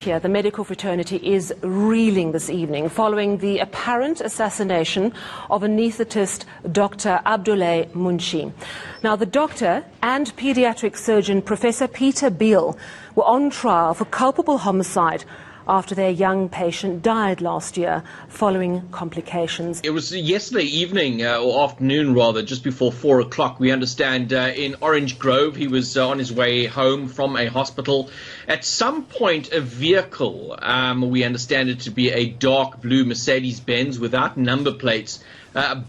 Here, the medical fraternity is reeling this evening following the apparent assassination of anaesthetist Dr. Abdoulaye Munshi. Now, the doctor and paediatric surgeon Professor Peter Beale were on trial for culpable homicide after their young patient died last year following complications. It was yesterday evening, or afternoon rather, just before 4 o'clock. We understand in Orange Grove, he was on his way home from a hospital. At some point, a vehicle, we understand it to be a dark blue Mercedes-Benz without number plates,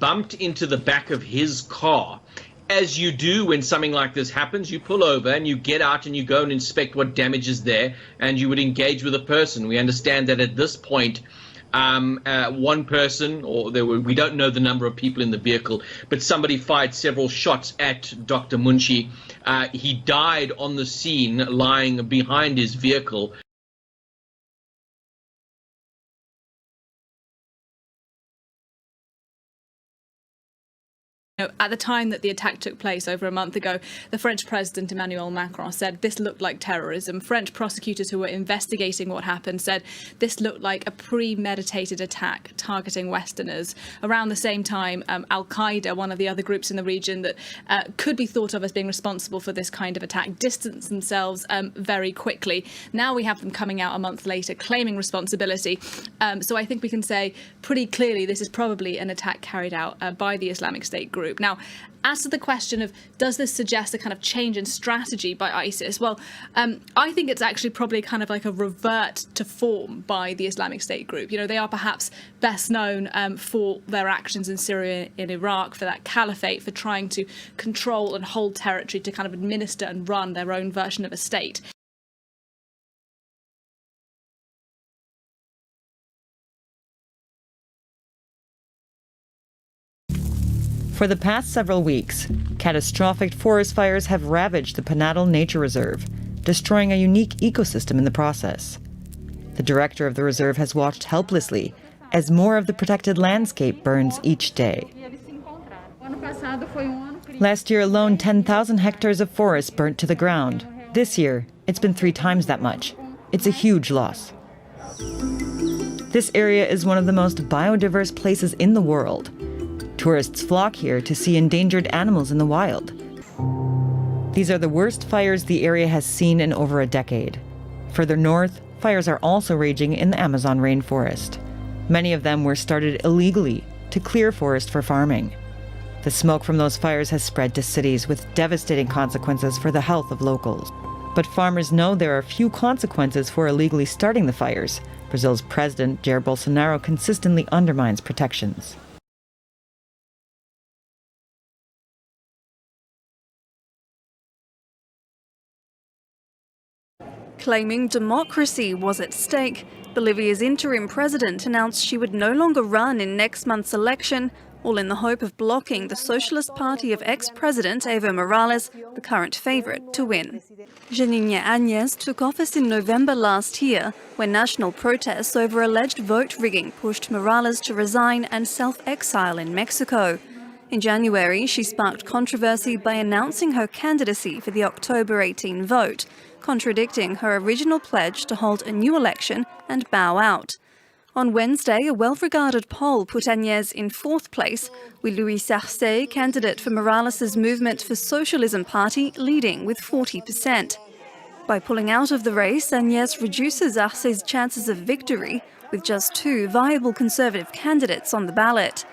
bumped into the back of his car. As you do when something like this happens, you pull over and you get out and you go and inspect what damage is there, and you would engage with a person. We understand that at this point, one person, or we don't know the number of people in the vehicle, but somebody fired several shots at Dr. Munshi. He died on the scene, lying behind his vehicle. At the time that the attack took place over a month ago, the French President Emmanuel Macron said this looked like terrorism. French prosecutors who were investigating what happened said this looked like a premeditated attack targeting Westerners. Around the same time, Al-Qaeda, one of the other groups in the region that could be thought of as being responsible for this kind of attack, distanced themselves very quickly. Now we have them coming out a month later claiming responsibility. So I think we can say pretty clearly this is probably an attack carried out by the Islamic State group. Now, as to the question of does this suggest a kind of change in strategy by ISIS? Well, I think it's actually probably kind of like a revert to form by the Islamic State group. You know, they are perhaps best known for their actions in Syria and Iraq, for that caliphate, for trying to control and hold territory to kind of administer and run their own version of a state. For the past several weeks, catastrophic forest fires have ravaged the Pantanal Nature Reserve, destroying a unique ecosystem in the process. The director of the reserve has watched helplessly as more of the protected landscape burns each day. Last year alone, 10,000 hectares of forest burnt to the ground. This year, it's been 3 times that much. It's a huge loss. This area is one of the most biodiverse places in the world. Tourists flock here to see endangered animals in the wild. These are the worst fires the area has seen in over a decade. Further north, fires are also raging in the Amazon rainforest. Many of them were started illegally to clear forest for farming. The smoke from those fires has spread to cities with devastating consequences for the health of locals. But farmers know there are few consequences for illegally starting the fires. Brazil's president, Jair Bolsonaro, consistently undermines protections. Claiming democracy was at stake, Bolivia's interim president announced she would no longer run in next month's election, all in the hope of blocking the Socialist Party of ex-president Evo Morales, the current favourite to win. Janine Áñez took office in November last year, when national protests over alleged vote rigging pushed Morales to resign and self-exile in Mexico. In January, she sparked controversy by announcing her candidacy for the October 18 vote, contradicting her original pledge to hold a new election and bow out. On Wednesday, a well-regarded poll put Áñez in 4th place, with Luis Arce, candidate for Morales' Movement for Socialism party, leading with 40%. By pulling out of the race, Áñez reduces Arce's chances of victory, with just 2 viable Conservative candidates on the ballot.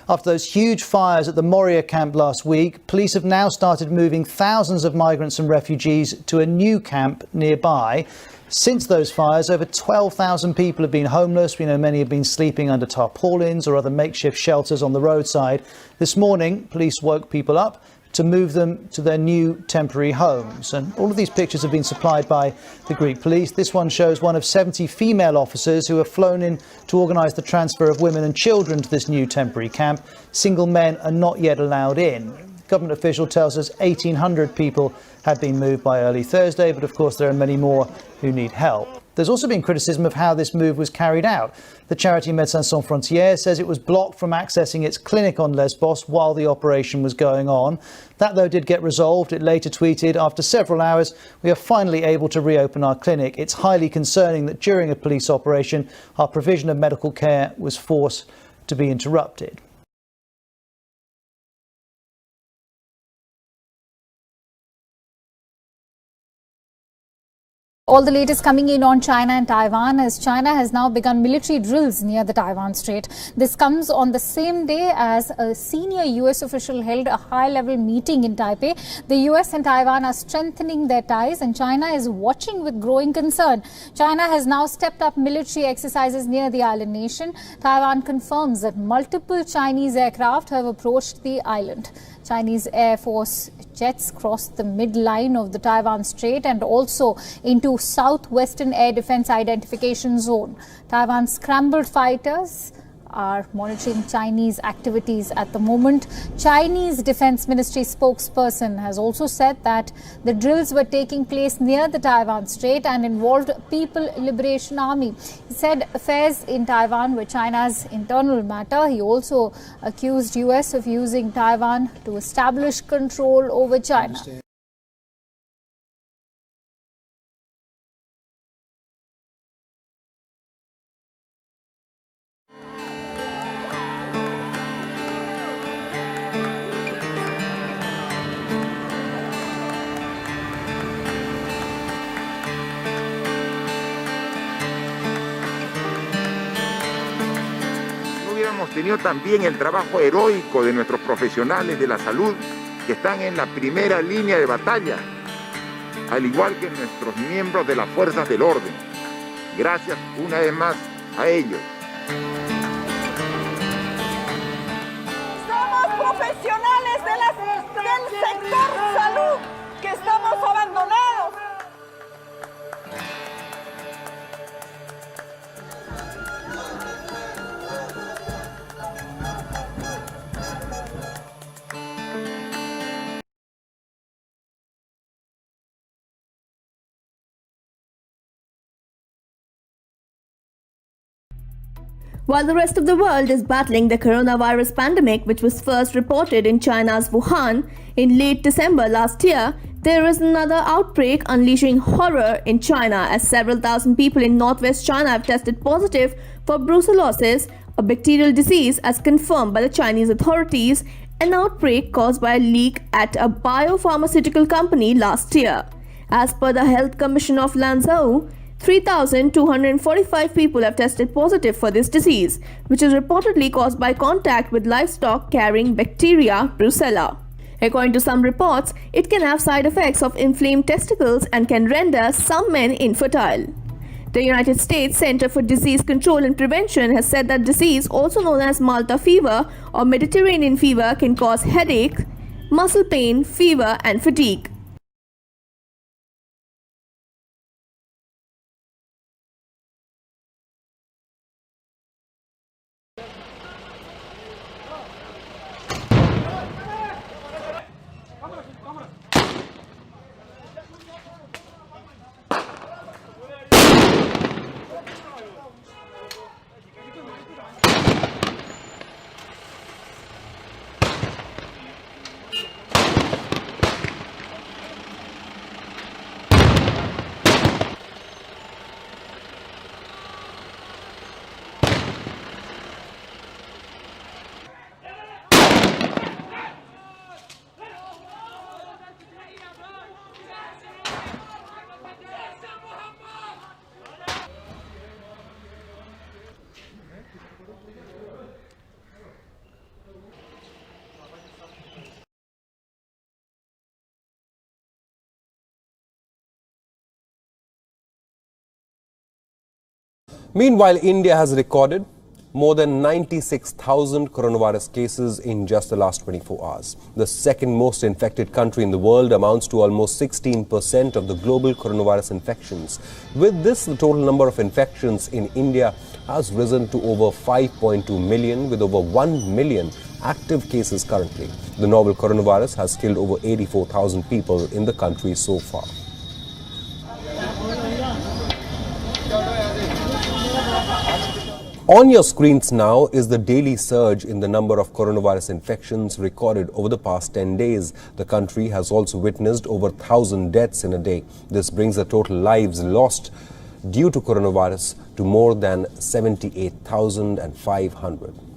After those huge fires at the Moria camp last week, police have now started moving thousands of migrants and refugees to a new camp nearby. Since those fires, over 12,000 people have been homeless. We know many have been sleeping under tarpaulins or other makeshift shelters on the roadside. This morning, police woke people up to move them to their new temporary homes. And all of these pictures have been supplied by the Greek police. This one shows one of 70 female officers who have flown in to organise the transfer of women and children to this new temporary camp. Single men are not yet allowed in. Government official tells us 1,800 people had been moved by early Thursday, but of course there are many more who need help. There's also been criticism of how this move was carried out. The charity Médecins Sans Frontières says it was blocked from accessing its clinic on Lesbos while the operation was going on. That, though, did get resolved. It later tweeted, "After several hours, we are finally able to reopen our clinic. It's highly concerning that during a police operation, our provision of medical care was forced to be interrupted." All the latest coming in on China and Taiwan, as China has now begun military drills near the Taiwan Strait. This comes on the same day as a senior US official held a high-level meeting in Taipei. The US and Taiwan are strengthening their ties, and China is watching with growing concern. China has now stepped up military exercises near the island nation. Taiwan confirms that multiple Chinese aircraft have approached the island. Chinese Air Force jets crossed the midline of the Taiwan Strait and also into southwestern air defense identification zone. Taiwan's scrambled fighters are monitoring Chinese activities at the moment. Chinese Defense Ministry spokesperson has also said that the drills were taking place near the Taiwan Strait and involved People Liberation Army. He said affairs in Taiwan were China's internal matter. He also accused US of using Taiwan to establish control over China. Hemos tenido también el trabajo heroico de nuestros profesionales de la salud que están en la primera línea de batalla, al igual que nuestros miembros de las fuerzas del orden. Gracias una vez más a ellos. Somos profesionales del sector salud que estamos abandonados. While the rest of the world is battling the coronavirus pandemic, which was first reported in China's Wuhan in late December last year, there is another outbreak unleashing horror in China as several thousand people in northwest China have tested positive for brucellosis, a bacterial disease as confirmed by the Chinese authorities, an outbreak caused by a leak at a biopharmaceutical company last year. As per the Health Commission of Lanzhou, 3,245 people have tested positive for this disease, which is reportedly caused by contact with livestock carrying bacteria brucella. According to some reports, it can have side effects of inflamed testicles and can render some men infertile. The United States Center for Disease Control and Prevention has said that disease, also known as Malta fever or Mediterranean fever, can cause headache, muscle pain, fever, and fatigue. Meanwhile, India has recorded more than 96,000 coronavirus cases in just the last 24 hours. The second most infected country in the world, amounts to almost 16% of the global coronavirus infections. With this, the total number of infections in India has risen to over 5.2 million, with over 1 million active cases currently. The novel coronavirus has killed over 84,000 people in the country so far. On your screens now is the daily surge in the number of coronavirus infections recorded over the past 10 days. The country has also witnessed over 1,000 deaths in a day. This brings the total lives lost due to coronavirus to more than 78,500.